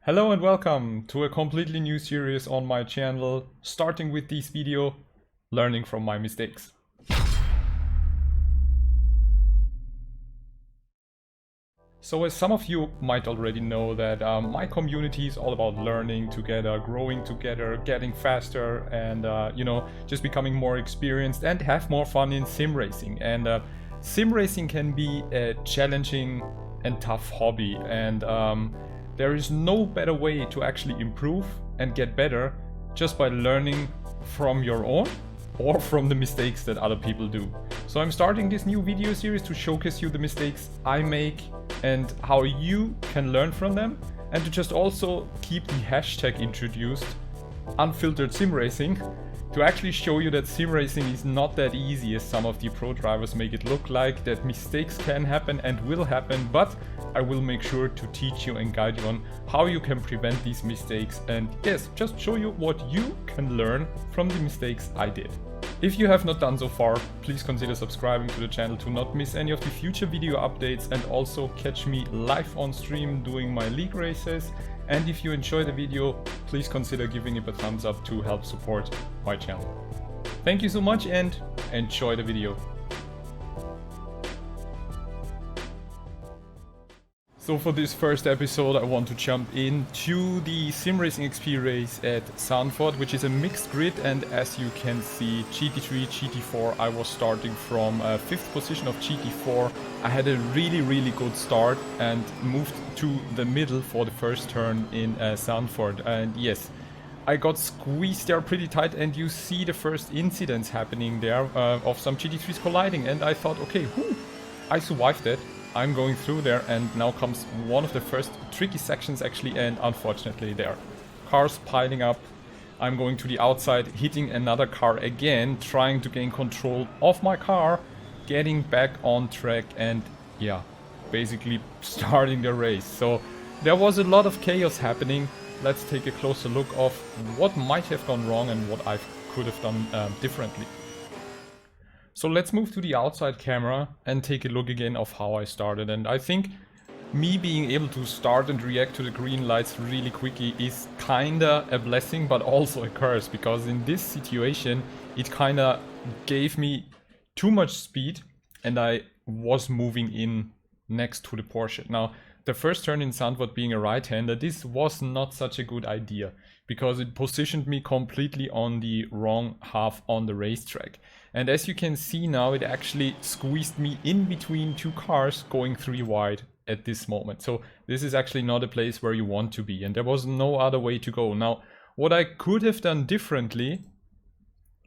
Hello and welcome to a completely new series on my channel, starting with this video, learning from my mistakes. So as some of you might already know that my community is all about learning together, growing together, getting faster and just becoming more experienced and have more fun in sim racing. And sim racing can be a challenging and tough hobby, and there is no better way to actually improve and get better just by learning from your own or from the mistakes that other people do. So I'm starting this new video series to showcase you the mistakes I make and how you can learn from them, and to just also keep the hashtag introduced, unfiltered sim racing, to actually show you that sim racing is not that easy as some of the pro drivers make it look like, that mistakes can happen and will happen, but I will make sure to teach you and guide you on how you can prevent these mistakes, and yes, just show you what you can learn from the mistakes I did. If you have not done so far, please consider subscribing to the channel to not miss any of the future video updates, and also catch me live on stream doing my league races. And if you enjoy the video, please consider giving it a thumbs up to help support my channel. Thank you so much and enjoy the video. So for this first episode, I want to jump into the sim racing experience at Zandvoort, which is a mixed grid, and as you can see, GT3, GT4, I was starting from 5th position of GT4. I had a really good start and moved to the middle for the first turn in Zandvoort, and yes, I got squeezed there pretty tight, and you see the first incidents happening there of some GT3s colliding, and I thought, okay, I survived that. I'm going through there, and now comes one of the first tricky sections actually, and unfortunately there are cars piling up. I'm going to the outside, hitting another car again, trying to gain control of my car, getting back on track, and yeah, basically starting the race. So there was a lot of chaos happening. Let's take a closer look of what might have gone wrong and what I could have done differently. So let's move to the outside camera and take a look again of how I started. And I think me being able to start and react to the green lights really quickly is kinda a blessing, but also a curse, because in this situation it kinda gave me too much speed and I was moving in next to the Porsche. Now, the first turn in Zandvoort being a right-hander, this was not such a good idea, because it positioned me completely on the wrong half on the racetrack. And as you can see now, it actually squeezed me in between two cars going 3 wide at this moment. So this is actually not a place where you want to be, and there was no other way to go. Now, what I could have done differently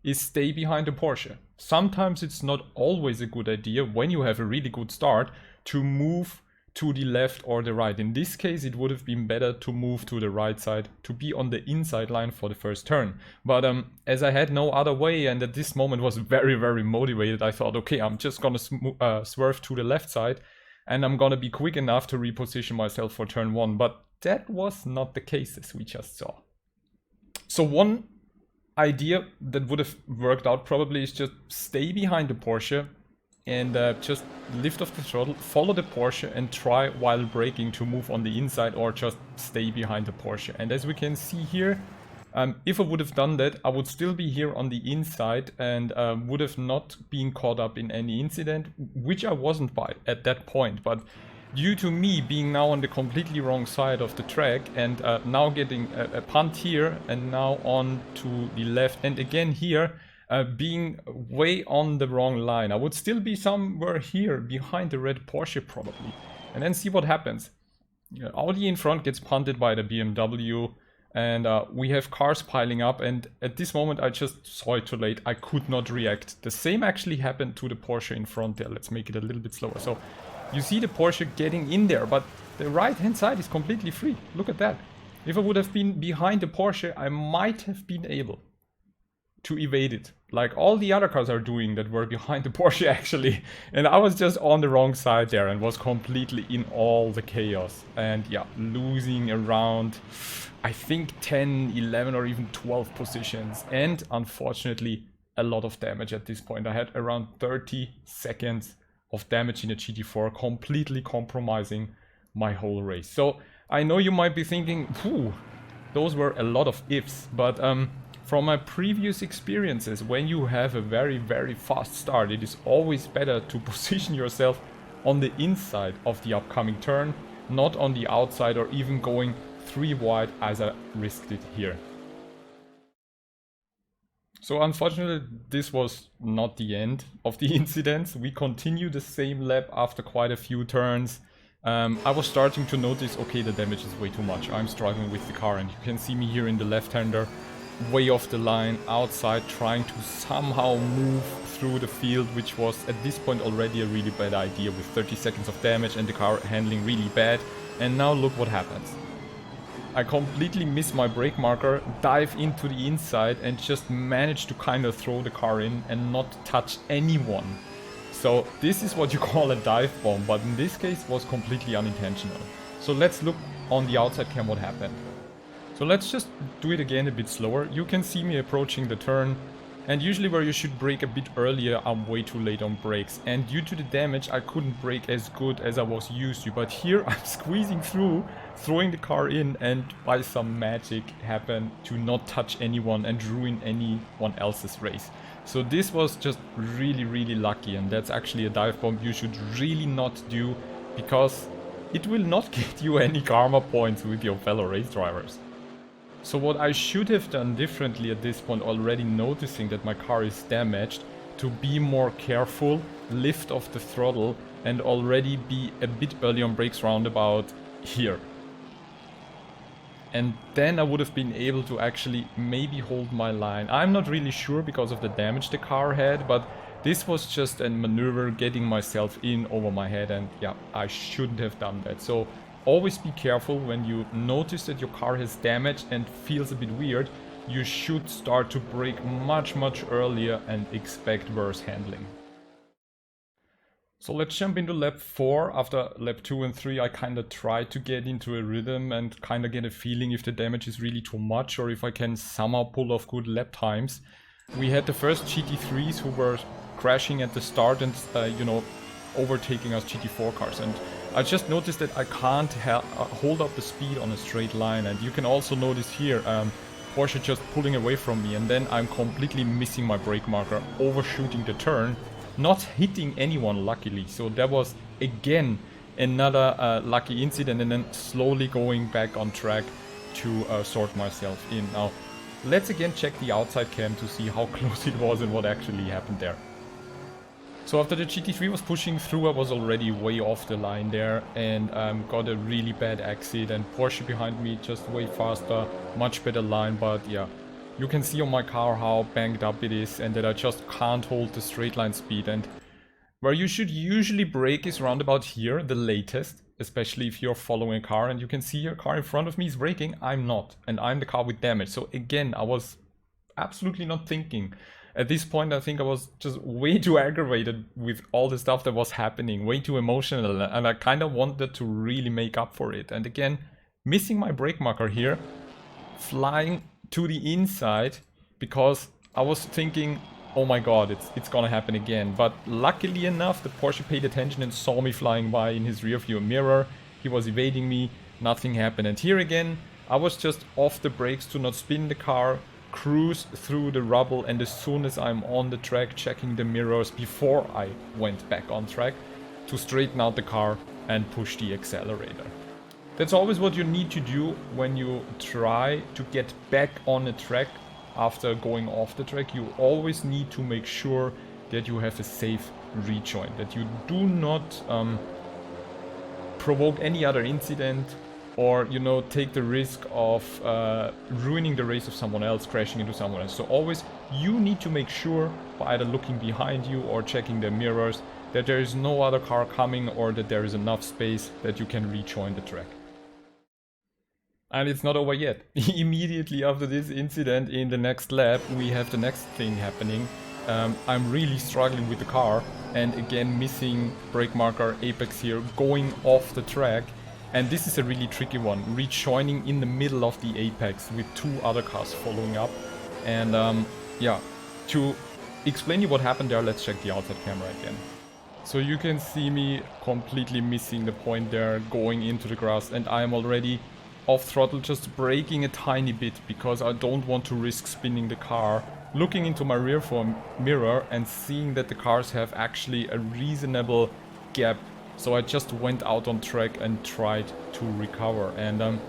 is stay behind the Porsche. Sometimes it's not always a good idea when you have a really good start to move to the left or the right. In this case, it would have been better to move to the right side, to be on the inside line for the first turn. But as I had no other way, and at this moment was very motivated, I thought, okay, I'm just gonna swerve to the left side, and I'm gonna be quick enough to reposition myself for turn 1. But that was not the case, as we just saw. So one idea that would have worked out probably is just stay behind the Porsche and just lift off the throttle, follow the Porsche, and try while braking to move on the inside, or just stay behind the Porsche. And as we can see here, if I would have done that, I would still be here on the inside and would have not been caught up in any incident, which I wasn't by at that point. But due to me being now on the completely wrong side of the track, and now getting a punt here, and now on to the left, and again here, being way on the wrong line, I would still be somewhere here behind the red Porsche probably. And then see what happens. Audi in front gets punted by the BMW, and we have cars piling up, and at this moment I just saw it too late. I could not react. The same actually happened to the Porsche in front there. Let's make it a little bit slower. So you see the Porsche getting in there, but the right hand side is completely free. Look at that. If I would have been behind the Porsche, I might have been able to evade it, like all the other cars are doing that were behind the Porsche actually. And I was just on the wrong side there and was completely in all the chaos, and yeah, losing around I think 10, 11 or even 12 positions, and unfortunately a lot of damage at this point. I had around 30 seconds of damage in a GT4, completely compromising my whole race. So I know you might be thinking, whew, those were a lot of ifs, but from my previous experiences, when you have a very fast start, it is always better to position yourself on the inside of the upcoming turn, not on the outside or even going 3 wide as I risked it here. So unfortunately, this was not the end of the incidents. We continued the same lap after quite a few turns. I was starting to notice, okay, the damage is way too much. I'm struggling with the car, and you can see me here in the left-hander, way off the line, outside, trying to somehow move through the field, which was at this point already a really bad idea with 30 seconds of damage and the car handling really bad. And now look what happens. I completely miss my brake marker, dive into the inside and just manage to kind of throw the car in and not touch anyone. So this is what you call a dive bomb, but in this case was completely unintentional. So let's look on the outside cam what happened. So let's just do it again a bit slower. You can see me approaching the turn, and usually where you should brake a bit earlier, I'm way too late on brakes. And due to the damage, I couldn't brake as good as I was used to. But here I'm squeezing through, throwing the car in, and by some magic happened to not touch anyone and ruin anyone else's race. So this was just really lucky, and that's actually a dive bomb you should really not do, because it will not get you any karma points with your fellow race drivers. So what I should have done differently at this point, already noticing that my car is damaged, to be more careful, lift off the throttle and already be a bit early on brakes roundabout here. And then I would have been able to actually maybe hold my line. I'm not really sure because of the damage the car had, but this was just a maneuver getting myself in over my head, and yeah, I shouldn't have done that. So always be careful when you notice that your car has damage and feels a bit weird. You should start to brake much earlier and expect worse handling. So let's jump into lap 4. After lap 2 and 3 I kinda tried to get into a rhythm and kinda get a feeling if the damage is really too much or if I can somehow pull off good lap times. We had the first GT3s who were crashing at the start and you know, overtaking us GT4 cars, and I just noticed that I can't hold up the speed on a straight line. And you can also notice here Porsche just pulling away from me, and then I'm completely missing my brake marker, overshooting the turn, not hitting anyone luckily. So that was again another lucky incident, and then slowly going back on track to sort myself in. Now let's again check the outside cam to see how close it was and what actually happened there. So after the GT3 was pushing through, I was already way off the line there and got a really bad exit, and Porsche behind me just way faster, much better line. But yeah, you can see on my car how banged up it is and that I just can't hold the straight line speed. And where you should usually brake is round about here, the latest, especially if you're following a car and you can see your car in front of me is braking. I'm not, and I'm the car with damage. So again, I was absolutely not thinking. At this point, I think I was just way too aggravated with all the stuff that was happening, way too emotional, and I kind of wanted to really make up for it. And again, missing my brake marker here, flying to the inside, because I was thinking, oh my god, it's gonna happen again. But luckily enough, the Porsche paid attention and saw me flying by in his rear view mirror. He was evading me, nothing happened. And here again, I was just off the brakes to not spin the car, cruise through the rubble, and as soon as I'm on the track, checking the mirrors before I went back on track to straighten out the car and push the accelerator. That's always what you need to do when you try to get back on a track after going off the track. You always need to make sure that you have a safe rejoin, that you do not provoke any other incident, or, you know, take the risk of ruining the race of someone else, crashing into someone else. So always you need to make sure, by either looking behind you or checking the mirrors, that there is no other car coming or that there is enough space that you can rejoin the track. And it's not over yet. Immediately after this incident in the next lap, we have the next thing happening. I'm really struggling with the car, and again missing brake marker, apex here, going off the track. And this is a really tricky one, rejoining in the middle of the apex with 2 other cars following up. And yeah, to explain you what happened there, let's check the outside camera again. So you can see me completely missing the point there, going into the grass, and I am already off throttle, just braking a tiny bit because I don't want to risk spinning the car. Looking into my rear mirror and seeing that the cars have actually a reasonable gap. So I just went out on track and tried to recover. And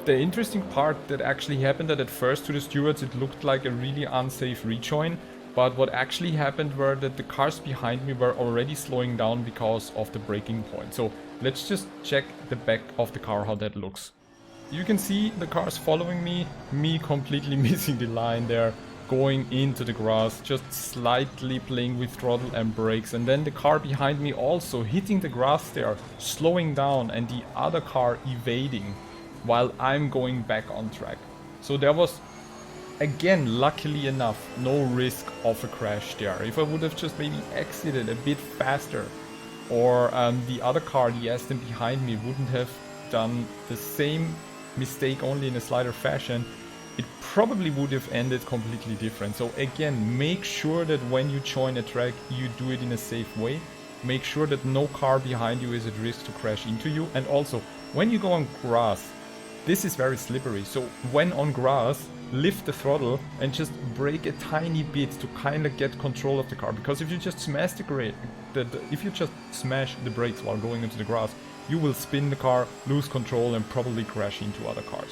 the interesting part that actually happened that at first to the stewards it looked like a really unsafe rejoin. But what actually happened were that the cars behind me were already slowing down because of the braking point. So let's just check the back of the car how that looks. You can see the cars following me completely missing the line there, going into the grass, just slightly playing with throttle and brakes, and then the car behind me also hitting the grass there, slowing down, and the other car evading while I'm going back on track. So there was, again, luckily enough, no risk of a crash there. If I would have just maybe exited a bit faster, or the other car, the Aston behind me, wouldn't have done the same mistake only in a slighter fashion, it probably would have ended completely different. So again, make sure that when you join a track, you do it in a safe way. Make sure that no car behind you is at risk to crash into you. And also, when you go on grass, this is very slippery. So when on grass, lift the throttle and just brake a tiny bit to kind of get control of the car. Because if you just smash the brakes while going into the grass, you will spin the car, lose control, and probably crash into other cars.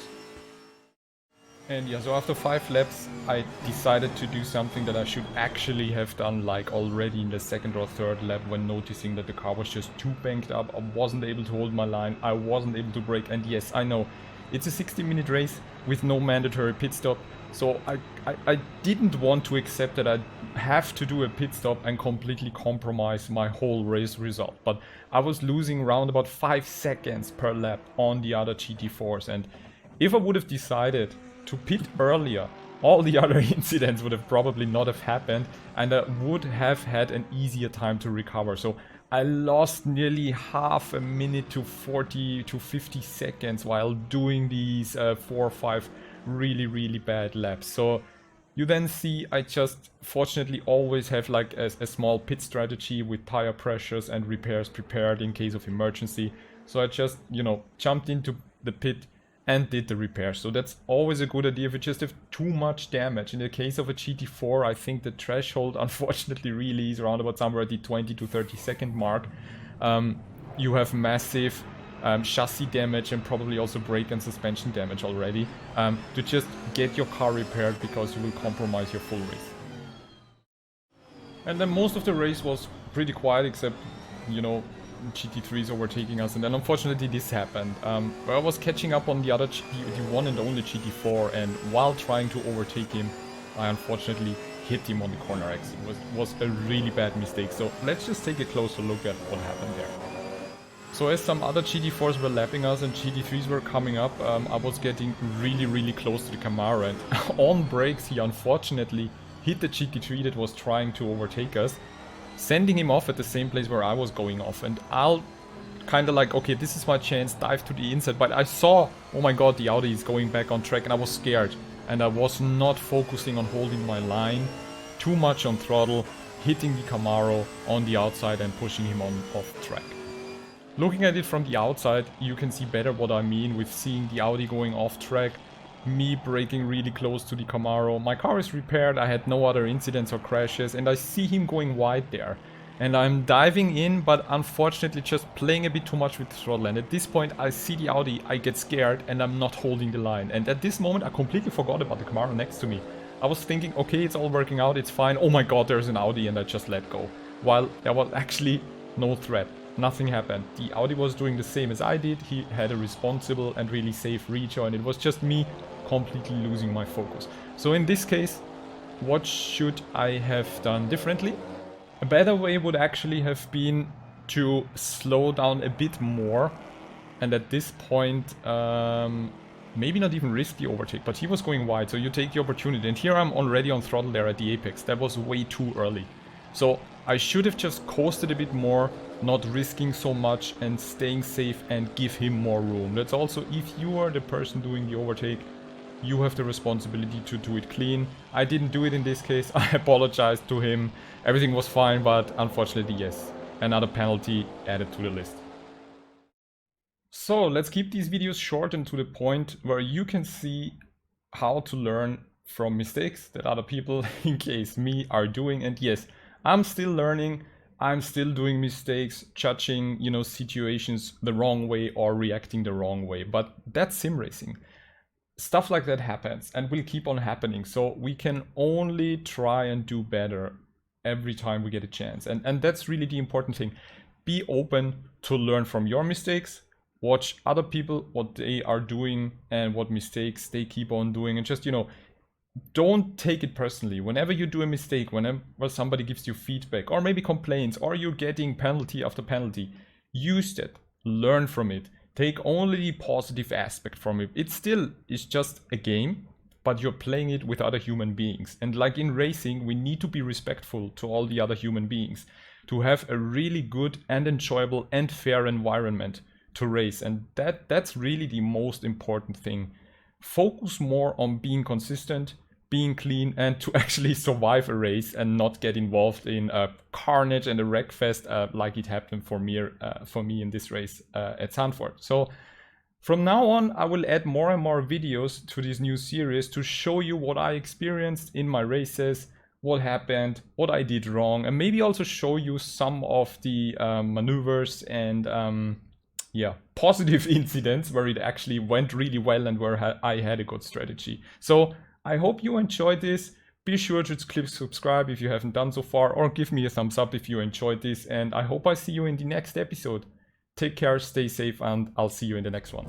And yeah, so after 5 laps, I decided to do something that I should actually have done like already in the 2nd or 3rd lap, when noticing that the car was just too banked up. I wasn't able to hold my line, I wasn't able to brake, and yes, I know, it's a 60-minute race with no mandatory pit stop. So I didn't want to accept that I have to do a pit stop and completely compromise my whole race result. But I was losing around about 5 seconds per lap on the other GT4s, and if I would have decided to pit earlier, all the other incidents would have probably not have happened, and I would have had an easier time to recover. So I lost nearly half a minute to 40 to 50 seconds while doing these 4 or 5 really bad laps. So you then see I just fortunately always have like a small pit strategy with tire pressures and repairs prepared in case of emergency. So I just, you know, jumped into the pit and did the repair. So that's always a good idea if you just have too much damage. In the case of a GT4, I think the threshold unfortunately really is around about somewhere at the 20 to 30 second mark. You have massive chassis damage and probably also brake and suspension damage already, to just get your car repaired, because you will compromise your full race. And then most of the race was pretty quiet, except, you know, GT3s overtaking us, and then unfortunately this happened. Where I was catching up on the other the one and only GT4, and while trying to overtake him, I unfortunately hit him on the corner exit. It was a really bad mistake. So let's just take a closer look at what happened there. So as some other GT4s were lapping us and GT3s were coming up, I was getting really close to the Camaro, and on brakes he unfortunately hit the GT3 that was trying to overtake us, sending him off at the same place where I was going off. And I'll kind of like, okay, this is my chance, dive to the inside. But I saw, oh my god, the Audi is going back on track, and I was scared. And I was not focusing on holding my line, too much on throttle, hitting the Camaro on the outside and pushing him off track. Looking at it from the outside, you can see better what I mean with seeing the Audi going off track, me braking really close to the Camaro. My car is repaired, I had no other incidents or crashes, and I see him going wide there. And I'm diving in, but unfortunately just playing a bit too much with the throttle. And at this point I see the Audi, I get scared, and I'm not holding the line. And at this moment I completely forgot about the Camaro next to me. I was thinking, okay, it's all working out, it's fine. Oh my god, there's an Audi, and I just let go. While there was actually no threat. Nothing happened. The Audi was doing the same as I did. He had a responsible and really safe rejoin. It was just me completely losing my focus. So in this case, what should I have done differently? A better way would actually have been to slow down a bit more, and at this point maybe not even risk the overtake, but he was going wide, so you take the opportunity. And here I'm already on throttle there at the apex. That was way too early. So I should have just coasted a bit more, not risking so much and staying safe and give him more room. That's also, if you are the person doing the overtake, you have the responsibility to do it clean. I didn't do it in this case. I apologized to him. Everything was fine, but unfortunately, yes, another penalty added to the list. So let's keep these videos short and to the point, where you can see how to learn from mistakes that other people, in case me, are doing. And yes, I'm still learning. I'm still doing mistakes, judging, situations the wrong way or reacting the wrong way. But that's sim racing. Stuff like that happens and will keep on happening. So we can only try and do better every time we get a chance. And that's really the important thing. Be open to learn from your mistakes. Watch other people, what they are doing and what mistakes they keep on doing. And just, don't take it personally. Whenever you do a mistake, whenever somebody gives you feedback or maybe complaints, or you're getting penalty after penalty, use that, learn from it. Take only the positive aspect from it. It still is just a game, but you're playing it with other human beings. And like in racing, we need to be respectful to all the other human beings to have a really good and enjoyable and fair environment to race. And that's really the most important thing. Focus more on being consistent, being clean, and to actually survive a race and not get involved in a carnage and a wreckfest like it happened for me in this race at Zandvoort. So from now on, I will add more and more videos to this new series to show you what I experienced in my races, what happened, what I did wrong, and maybe also show you some of the maneuvers and positive incidents where it actually went really well and where I had a good strategy. So I hope you enjoyed this. Be sure to click subscribe if you haven't done so far, or give me a thumbs up if you enjoyed this, and I hope I see you in the next episode. Take care, stay safe, and I'll see you in the next one.